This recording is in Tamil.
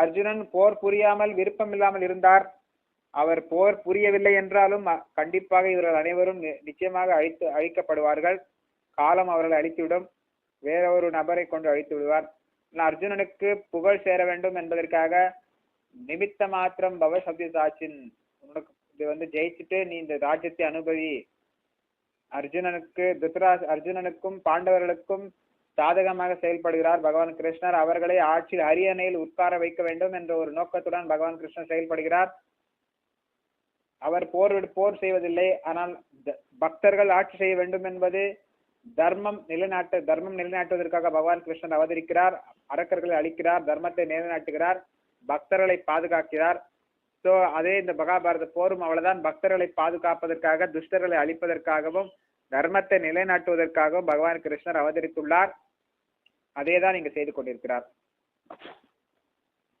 அர்ஜுனன் போர் புரியாமல் விருப்பம் இல்லாமல் இருந்தார். அவர் போர் புரியவில்லை என்றாலும் கண்டிப்பாக இவர்கள் அனைவரும் நிச்சயமாக அழிக்கப்படுவார்கள். காலம் அவர்களை அழித்துவிடும். வேற ஒரு நபரை கொண்டு அழித்து விடுவார். அர்ஜுனனுக்கு புகழ் சேர வேண்டும் என்பதற்காக நிமித்த மாத்திரம் பவ சப்தி சாட்சின், உனக்கு இது ஜெயிச்சுட்டு நீ இந்த ராஜ்யத்தை அனுபவி. அர்ஜுனனுக்கும் பாண்டவர்களுக்கும் சாதகமாக செயல்படுகிறார் பகவான் கிருஷ்ணர். அவர்களை ஆட்சி அரியணையில் உட்கார வைக்க வேண்டும் என்ற ஒரு நோக்கத்துடன் பகவான் கிருஷ்ணர் செயல்படுகிறார். அவர் போர் செய்வதில்லை. ஆனால் பக்தர்கள் ஆட்சி செய்ய வேண்டும் என்பது தர்மம் நிலைநாட்டுவதற்காக பகவான் கிருஷ்ணர் அவதரிக்கிறார். அரக்கர்களை அழிக்கிறார், தர்மத்தை நிலைநாட்டுகிறார், பக்தர்களை பாதுகாக்கிறார். சோ அதே இந்த மகாபாரத போரும் அவ்வளவுதான். பக்தர்களை பாதுகாப்பதற்காக, துஷ்டர்களை அழிப்பதற்காகவும், தர்மத்தை நிலைநாட்டுவதற்காகவும் பகவான் கிருஷ்ணர் அவதரித்துள்ளார். அதேதான் இங்கு செய்து கொண்டிருக்கிறார்.